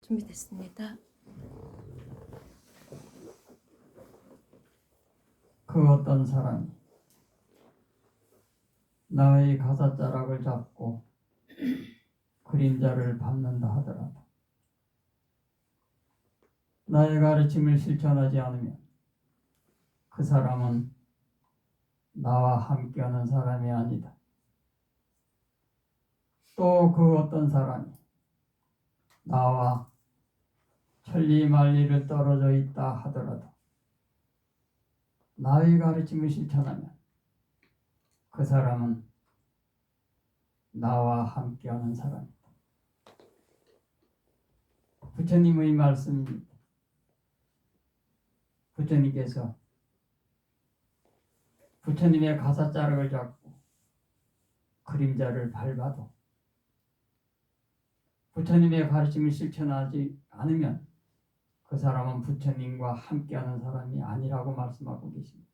준비됐습니다. 그 어떤 사람이 나의 가사자락을 잡고 그림자를 밟는다 하더라도 나의 가르침을 실천하지 않으면 그 사람은 나와 함께하는 사람이 아니다. 또 그 어떤 사람이 나와 천리만리를 떨어져 있다 하더라도 나의 가르침을 실천하면 그 사람은 나와 함께하는 사람이다. 부처님의 말씀입니다. 부처님께서 부처님의 가사자락을 잡고 그림자를 밟아도 부처님의 가르침을 실천하지 않으면 그 사람은 부처님과 함께하는 사람이 아니라고 말씀하고 계십니다.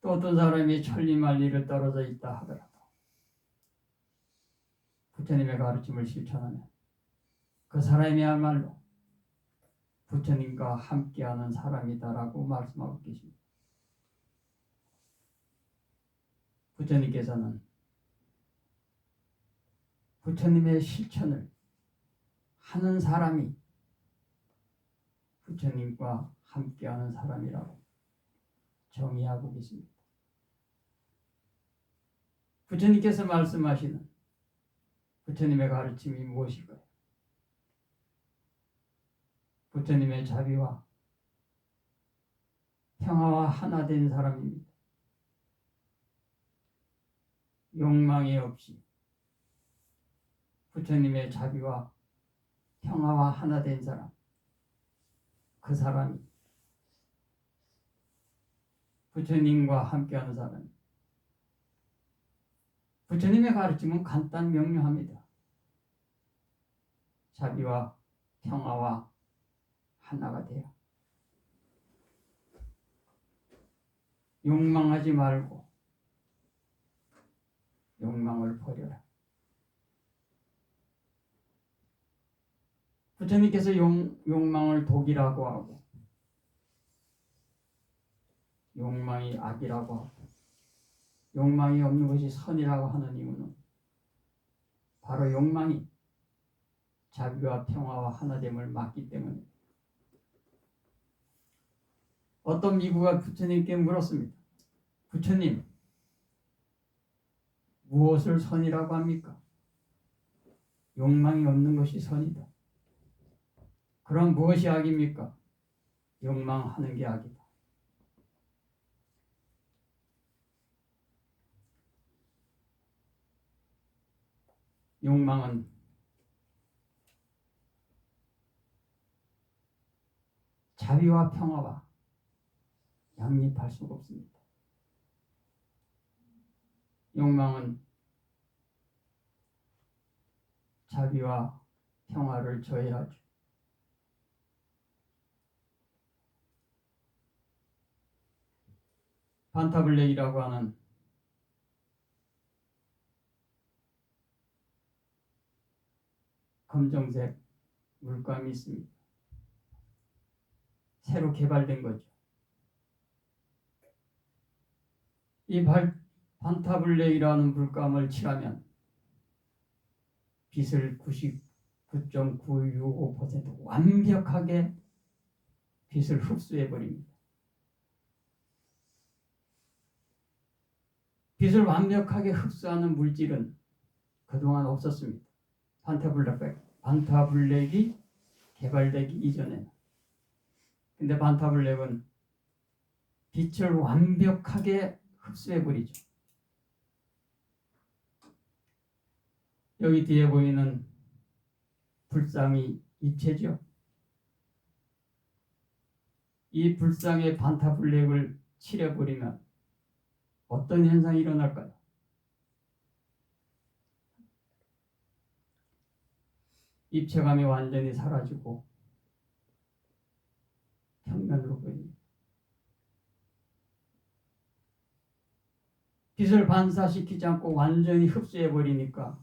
또 어떤 사람이 천리만리를 떨어져 있다 하더라도 부처님의 가르침을 실천하면 그 사람이야말로 부처님과 함께하는 사람이다라고 말씀하고 계십니다. 부처님께서는 부처님의 실천을 하는 사람이 부처님과 함께하는 사람이라고 정의하고 계십니다. 부처님께서 말씀하시는 부처님의 가르침이 무엇일까요? 부처님의 자비와 평화와 하나 된 사람입니다. 욕망이 없이 부처님의 자비와 평화와 하나 된 사람, 그 사람이 부처님과 함께하는 사람. 부처님의 가르침은 간단 명료합니다. 자비와 평화와 하나가 돼요. 욕망하지 말고 욕망을 버려라. 부처님께서 욕망을 독이라고 하고 욕망이 악이라고 하고 욕망이 없는 것이 선이라고 하는 이유는 바로 욕망이 자비와 평화와 하나됨을 막기 때문입니다. 어떤 미구가 부처님께 물었습니다. 부처님, 무엇을 선이라고 합니까? 욕망이 없는 것이 선이다. 그럼 무엇이 악입니까? 욕망하는 게 악이다. 욕망은 자비와 평화와 양립할 수가 없습니다. 욕망은 자비와 평화를 저해하죠. 반타블랙이라고 하는 검정색 물감이 있습니다. 새로 개발된 거죠. 이 반타블랙이라는 물감을 칠하면 빛을 99.965% 완벽하게 빛을 흡수해 버립니다. 빛을 완벽하게 흡수하는 물질은 그동안 없었습니다. 반타블랙이 개발되기 이전에는. 근데 반타블랙은 빛을 완벽하게 흡수해 버리죠. 여기 뒤에 보이는 불상이 입체죠. 이 불상에 반타블랙을 칠해버리면 어떤 현상이 일어날까요? 입체감이 완전히 사라지고 평면으로 보입니다. 빛을 반사시키지 않고 완전히 흡수해 버리니까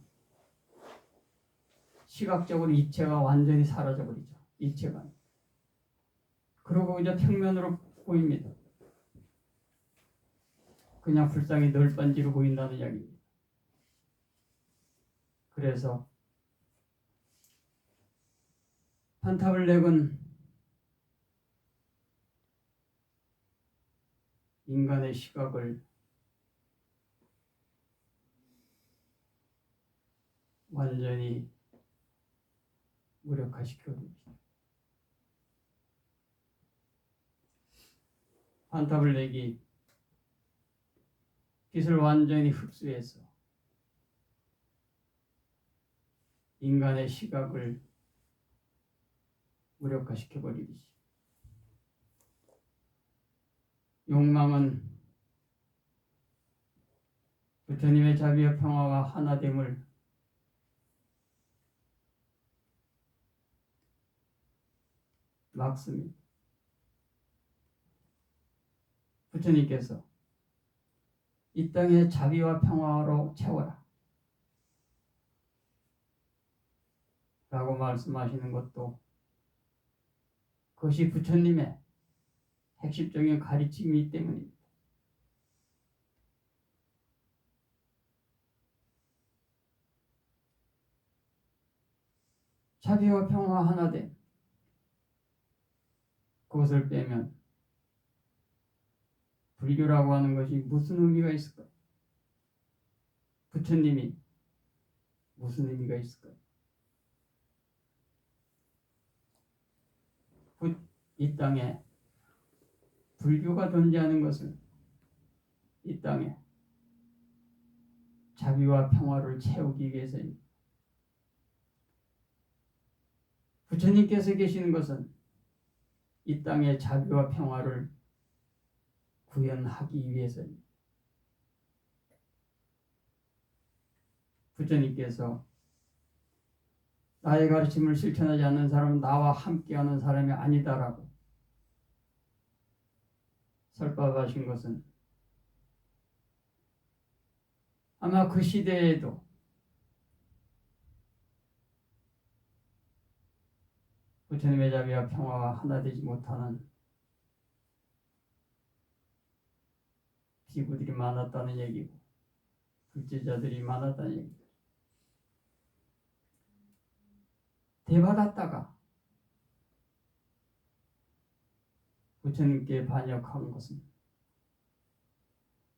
시각적으로 이체가 완전히 사라져버리죠. 이체가. 그러고 이제 평면으로 보입니다. 그냥 불상이 늘 번지로 보인다는 이야기입니다. 그래서 판타블렉은 인간의 시각을 완전히 무력화시켜줍니다. 판타블랙이 빛을 완전히 흡수해서 인간의 시각을 무력화시켜버리듯이 욕망은 부처님의 자비와 평화와 하나됨을 막습니다. 부처님께서 이 땅의 자비와 평화로 채워라 라고 말씀하시는 것도 그것이 부처님의 핵심적인 가르침이기 때문입니다. 자비와 평화 하나됨, 그것을 빼면 불교라고 하는 것이 무슨 의미가 있을까? 부처님이 무슨 의미가 있을까? 이 땅에 불교가 존재하는 것은 이 땅에 자비와 평화를 채우기 위해서입니다. 부처님께서 계시는 것은 이 땅의 자비와 평화를 구현하기 위해서입니다. 부처님께서 나의 가르침을 실천하지 않는 사람은 나와 함께하는 사람이 아니다라고 설법하신 것은 아마 그 시대에도 부처님의 자비와 평화와 하나 되지 못하는 비구들이 많았다는 얘기고 불제자들이 많았다는 얘기입니다. 대받았다가 부처님께 반역한 것은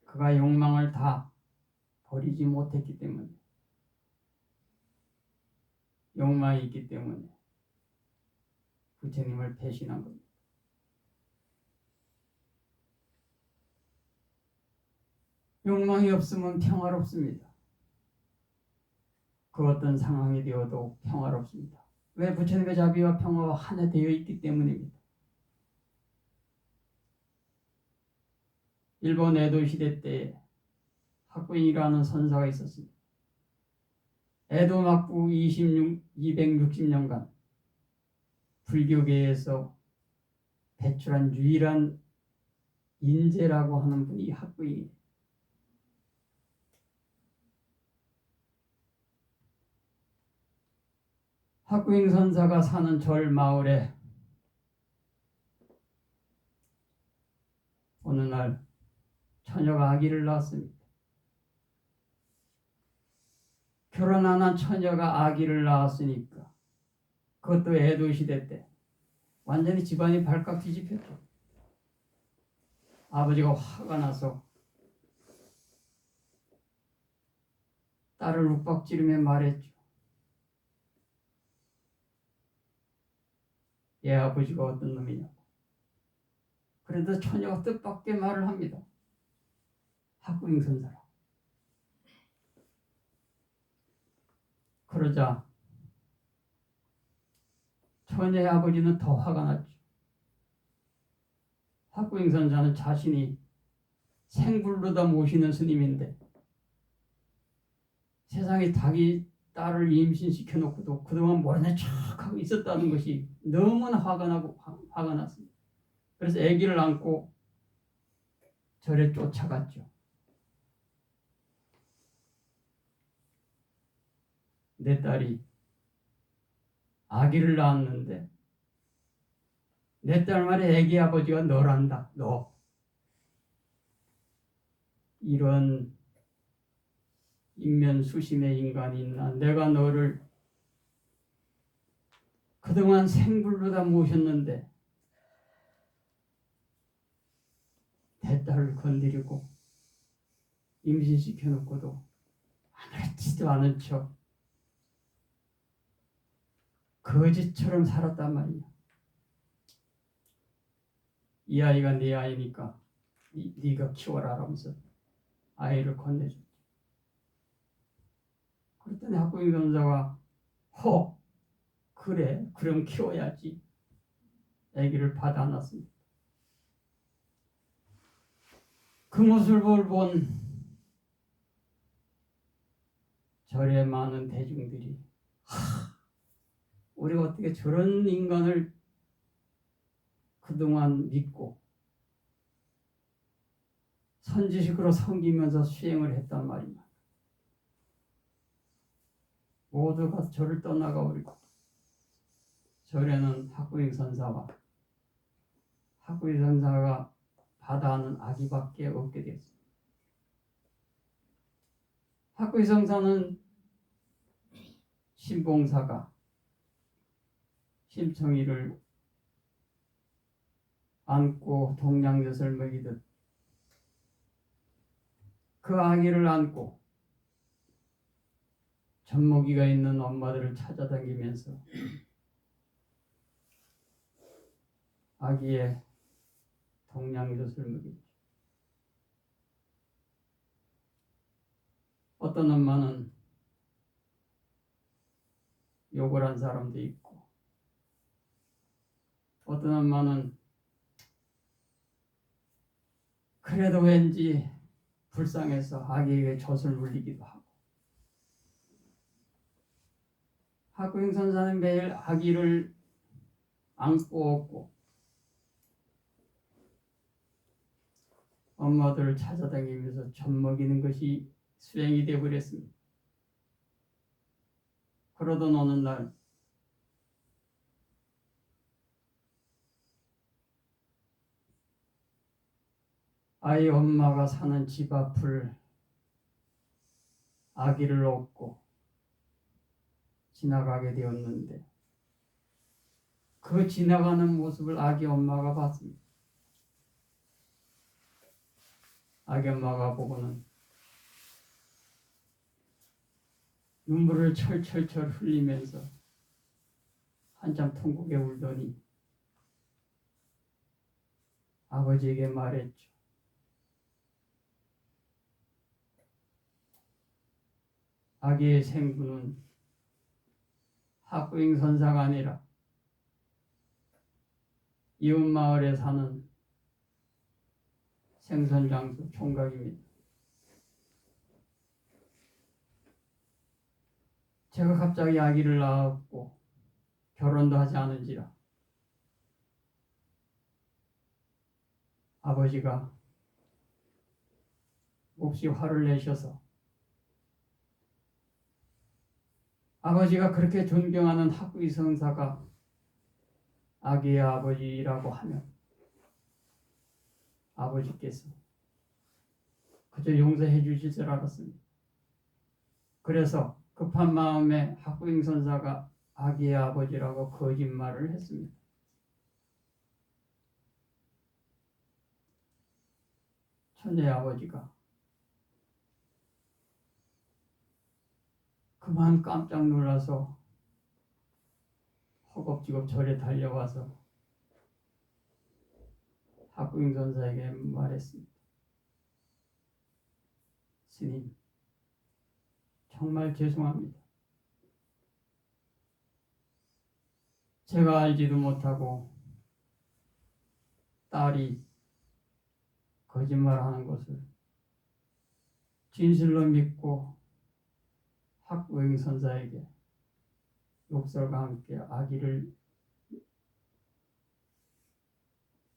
그가 욕망을 다 버리지 못했기 때문에, 욕망이 있기 때문에 부처님을 배신한 겁니다. 욕망이 없으면 평화롭습니다. 그 어떤 상황이 되어도 평화롭습니다. 왜? 부처님의 자비와 평화와 하나 되어 있기 때문입니다. 일본 에도 시대 때 학부인이라는 선사가 있었습니다. 에도 막부 260년간 불교계에서 배출한 유일한 인재라고 하는 분이 학부인이에요. 학부인 선사가 사는 절 마을에 어느 날 처녀가 아기를 낳았습니다. 결혼 안 한 처녀가 아기를 낳았으니까 그것도 에도 시대 때 완전히 집안이 발칵 뒤집혔죠. 아버지가 화가 나서 딸을 욱박지르며 말했죠. 얘 아버지가 어떤 놈이냐고. 그래도 처녀가 뜻밖의 말을 합니다. 학부인 선사라. 그러자 처녀의 아버지는 더 화가 났죠. 학부인 선사는 자신이 생불로다 모시는 스님인데 세상에 자기 딸을 임신시켜 놓고도 그동안 모르는 척하고 있었다는 것이 너무나 화가 났습니다. 그래서 아기를 안고 절에 쫓아갔죠. 내 딸이 아기를 낳았는데 내 딸 말에 아기 아버지가 너란다. 너. 이런 인면수심의 인간이 있나. 내가 너를 그동안 생불로 다 모셨는데 내 딸을 건드리고 임신시켜놓고도 아무렇지도 않은 척 거지처럼 살았단 말이야. 이 아이가 네 아이니까 네가 키워라 하면서 아이를 건네줬지. 그랬더니 학부형 전사가 그래 그럼 키워야지. 아기를 받아놨습니다. 그 모습을 본 절에 많은 대중들이 우리가 어떻게 저런 인간을 그동안 믿고 선지식으로 섬기면서 수행을 했단 말이야. 모두가 절을 떠나가 버리고 절에는 학구잉 선사와 학구잉 선사가 받아하는 아기밖에 없게 됐습니다. 학구잉 선사는 신봉사가 심청이를 안고 동양젖을 먹이듯 그 아기를 안고 젖먹이가 있는 엄마들을 찾아다니면서 아기의 동양젖을 먹이죠. 어떤 엄마는 욕을 한 사람도 있고 어떤 엄마는 그래도 왠지 불쌍해서 아기에게 젖을 물리기도 하고 학구잉 선사는 매일 아기를 안고 업고 엄마들을 찾아다니면서 젖 먹이는 것이 수행이 되어버렸습니다. 그러던 어느 날 아이 엄마가 사는 집 앞을 아기를 업고 지나가게 되었는데 그 지나가는 모습을 아기 엄마가 봤습니다. 아기 엄마가 보고는 눈물을 철철철 흘리면서 한참 통곡에 울더니 아버지에게 말했죠. 아기의 생부는 학구잉 선사가 아니라 이웃마을에 사는 생선장수 총각입니다. 제가 갑자기 아기를 낳았고 결혼도 하지 않은지라 아버지가 몹시 화를 내셔서 아버지가 그렇게 존경하는 학구잉 선사가 아기의 아버지라고 하면 아버지께서 그저 용서해 주실 줄 알았습니다. 그래서 급한 마음에 학구잉 선사가 아기의 아버지라고 거짓말을 했습니다. 천녀의 아버지가 그만 깜짝 놀라서 허겁지겁 절에 달려와서 학구잉 선사에게 말했습니다. 스님, 정말 죄송합니다. 제가 알지도 못하고 딸이 거짓말하는 것을 진실로 믿고 학구잉 선사에게 욕설과 함께 아기를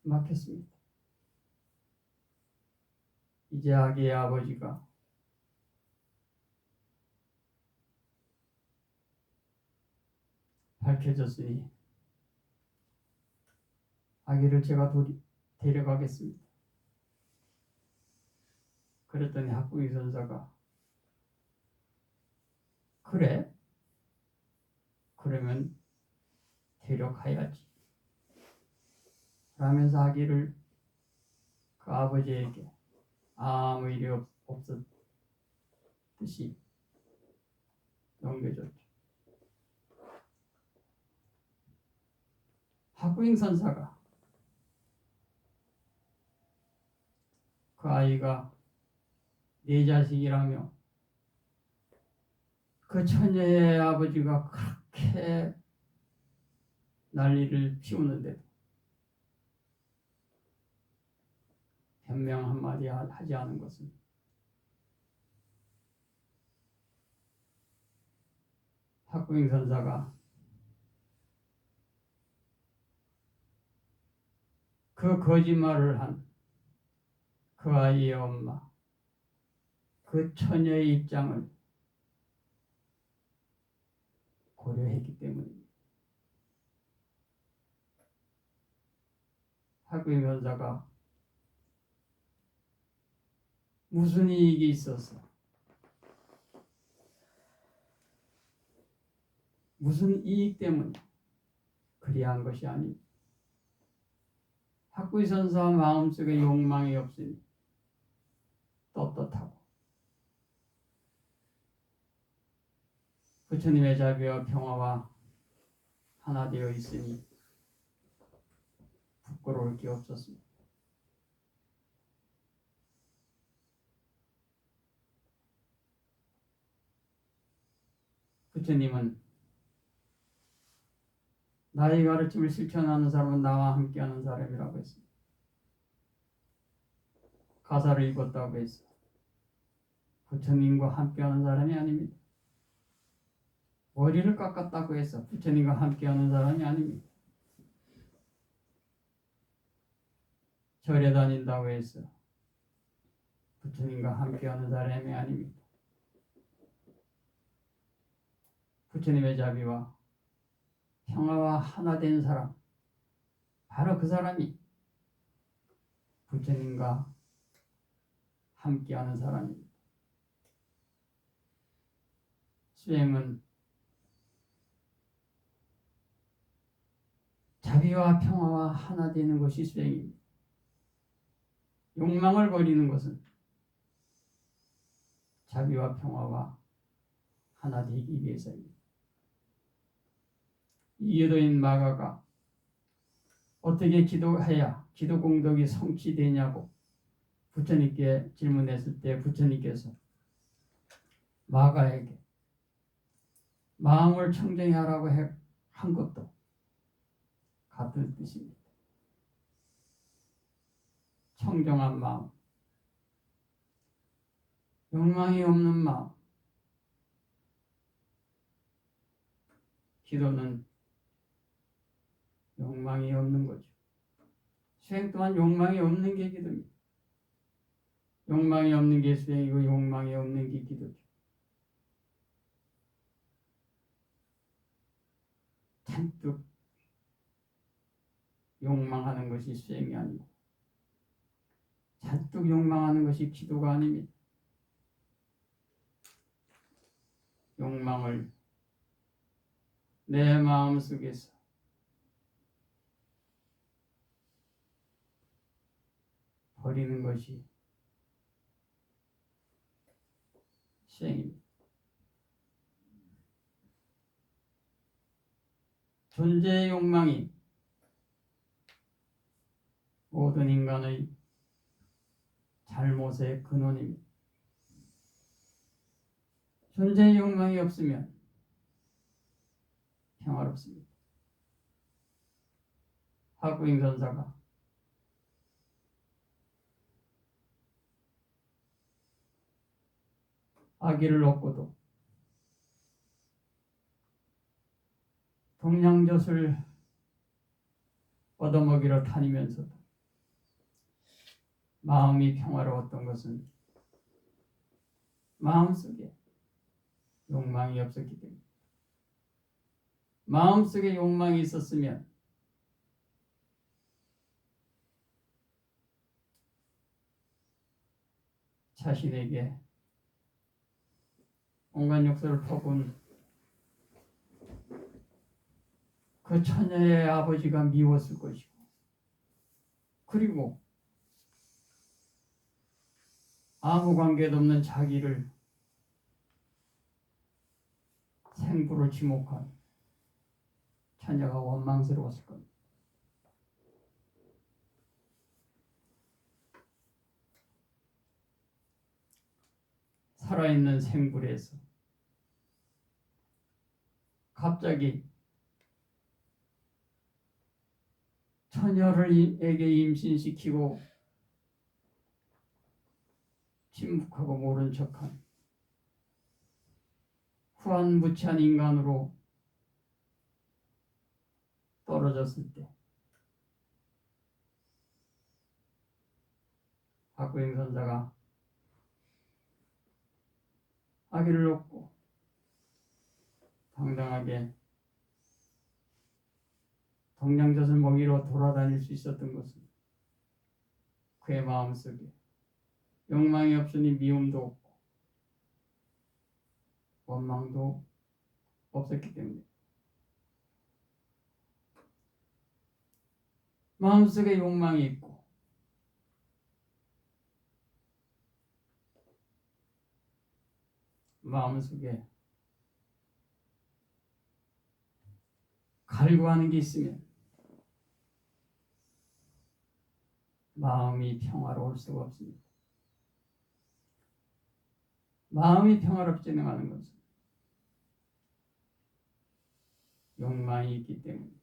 맡겼습니다. 이제 아기의 아버지가 밝혀졌으니 아기를 제가 데려가겠습니다. 그랬더니 학부이 선사가 그래? 그러면 데려가야지. 라면서 아기를 그 아버지에게 아무 일이 없었듯이 넘겨줬죠. 학부잉 선사가 그 아이가 네 자식이라며 그 처녀의 아버지가 그렇게 난리를 피우는데도 변명 한마디 하지 않은 것은 학부잉 선사가 그 거짓말을 한 그 아이의 엄마, 그 처녀의 입장을 고려했기 때문입니다. 학부잉 선사가 무슨 이익이 있어서 무슨 이익 때문에 그리한 것이 아닙니다. 학부이 선사 마음속에 욕망이 없으니 떳떳하고 부처님의 자비와 평화와 하나 되어 있으니 부끄러울 게 없었습니다. 부처님은 나의 가르침을 실천하는 사람은 나와 함께하는 사람이라고 했습니다. 가사를 읽었다고 해서 부처님과 함께하는 사람이 아닙니다. 머리를 깎았다고 해서 부처님과 함께하는 사람이 아닙니다. 절에 다닌다고 해서 부처님과 함께하는 사람이 아닙니다. 부처님의 자비와 평화와 하나 된 사람, 바로 그 사람이 부처님과 함께하는 사람입니다. 수행은 자비와 평화와 하나 되는 것이 수행입니다. 욕망을 버리는 것은 자비와 평화와 하나 되기 위해서입니다. 이교도인 마가가 어떻게 기도해야 기도 공덕이 성취되냐고 부처님께 질문했을 때 부처님께서 마가에게 마음을 청정히 하라고 한 것도 같은 뜻입니다. 청정한 마음, 욕망이 없는 마음. 기도는 욕망이 없는 거죠. 수행 또한 욕망이 없는 게 기도입니다. 욕망이 없는 게 수행이고 욕망이 없는 게 기도죠. 잔뜩 욕망하는 것이 수행이 아니고 잔뜩 욕망하는 것이 기도가 아닙니다. 욕망을 내 마음속에서 버리는 것이 수행입니다. 존재의 욕망이 모든 인간의 잘못의 근원입니다. 존재의 욕망이 없으면 평화롭습니다. 학부잉 선사가 아기를 얻고도 동양젖을 얻어먹이러 다니면서도 마음이 평화로웠던 것은 마음속에 욕망이 없었기 때문입니다. 마음속에 욕망이 있었으면 자신에게 온갖 욕설을 퍼본 그 처녀의 아버지가 미웠을 것이고, 그리고 아무 관계도 없는 자기를 생부로 지목한 처녀가 원망스러웠을 겁니다. 살아있는 생불에서 갑자기 처녀에게 임신시키고 침묵하고 모른 척한 후한무치한 인간으로 떨어졌을 때 박구영 선사가 아기를 놓고 당당하게 동양젖을 먹이러 돌아다닐 수 있었던 것은 그의 마음속에 욕망이 없으니 미움도 없고 원망도 없었기 때문에, 마음속에 욕망이 있고 마음속에 갈구하는 게 있으면 마음이 평화로울 수가 없습니다. 마음이 평화롭지는 않은 것은 욕망이 있기 때문에,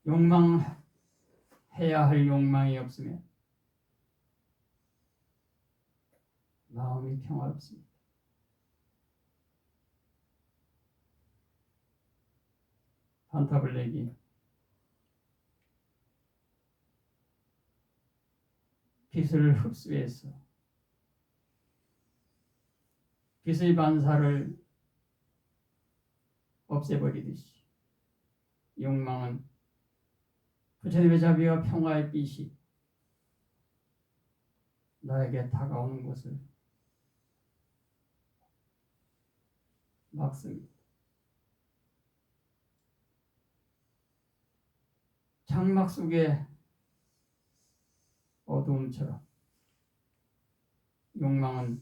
욕망해야 할 욕망이 없으면 마음이 평화롭습니다. 판타블랙이 빛을 흡수해서 빛의 반사를 없애버리듯이 욕망은 부처님의 자비와 평화의 빛이 나에게 다가오는 것을 막습니다. 장막 속의 어두움처럼 욕망은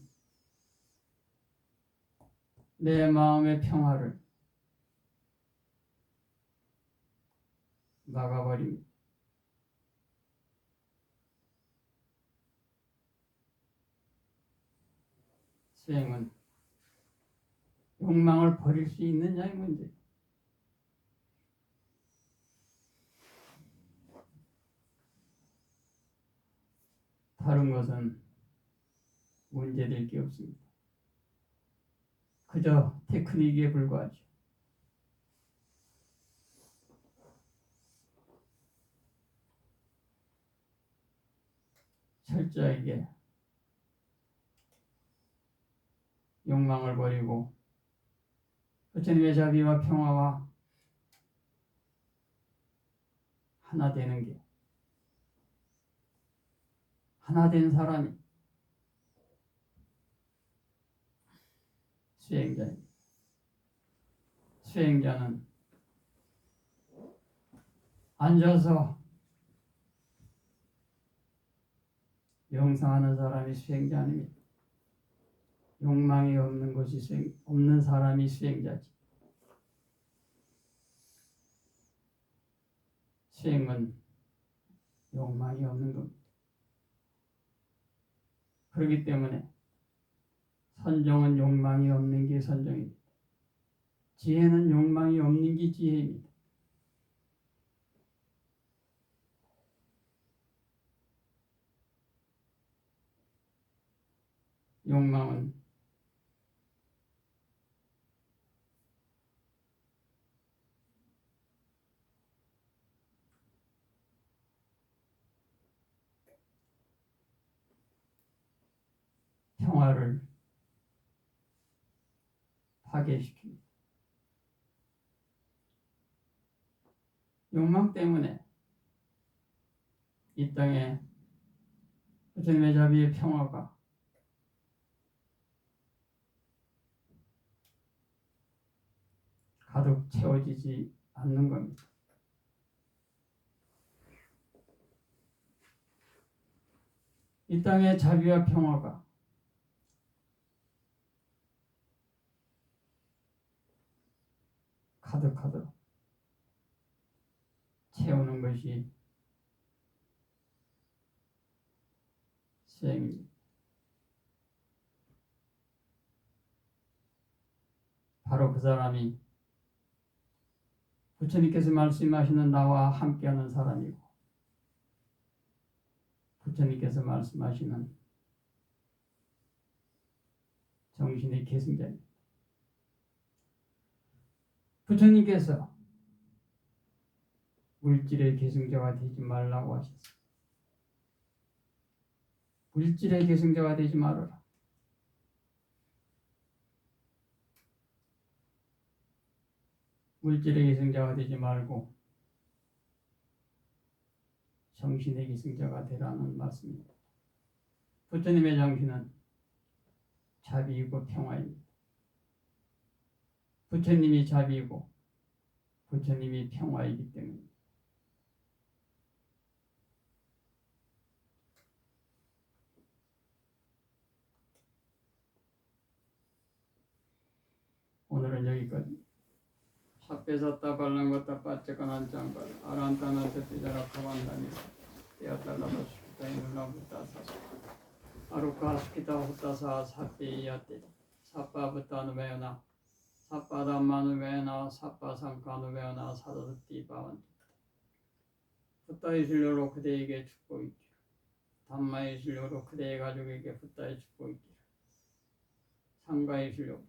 내 마음의 평화를 막아버립니다. 수행은 욕망을 버릴 수 있느냐의 문제. 다른 것은 문제될 게 없습니다. 그저 테크닉에 불과하죠. 철저하게 욕망을 버리고 부처님의 자비와 평화와 하나 되는 게, 하나 된 사람이 수행자입니다. 수행자는 앉아서 명상하는 사람이 수행자 아닙니다. 욕망이 없는 것이 없는 사람이 수행자지. 수행은 욕망이 없는 겁니다. 그렇기 때문에 선정은 욕망이 없는 게 선정입니다. 지혜는 욕망이 없는 게 지혜입니다. 욕망은 평화를 파괴시킵니다. 욕망 때문에 이 땅에 부처님의 자비의 평화가 가득 채워지지 않는 겁니다. 이 땅의 자비와 평화가 가득하도록 채우는 것이 수행입니다. 바로 그 사람이 부처님께서 말씀하시는 나와 함께하는 사람이고 부처님께서 말씀하시는 정신의 계승자입니다. 부처님께서 물질의 계승자가 되지 말라고 하셨습니다. 물질의 계승자가 되지 말아라. 물질의 계승자가 되지 말고 정신의 계승자가 되라는 말씀입니다. 부처님의 정신은 자비이고 평화입니다. 부처님이 자비이고 부처님이 평화이기 때문입니다. 오늘은 여기까지. 삽배사다 발랑거다 빠째가난 장발 아란타나 대피자라 가만다니 떼어달라도 싶다 이물라부다 사사 아루카 스키다 후타사 사피야테 사빠부타누베나 사빠담마누베나 사빠상카누베나 사다스티바완 후타의 진료로 그대에게 축복이기를 담마의 진료로 그대의 가족에게 후타의 축복이기를 상가의 진료로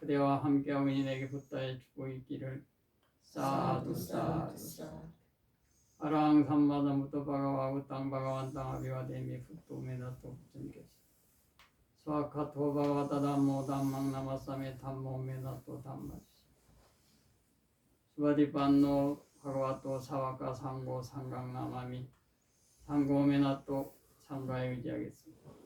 그대와 함께하고 인에게 부타의 축복이 있기를 사두 사두 아랑 삼마다무토 바가와우 땅바가완 땅아비와 데미 푸토메나토 부처님께서 스와카토 바가와다담모 담망나마사메 담모메나토 담마시 수바디반노 바가와토 사와카 상고 상강나마미 상고메나토 상가에 의지하겠습니다.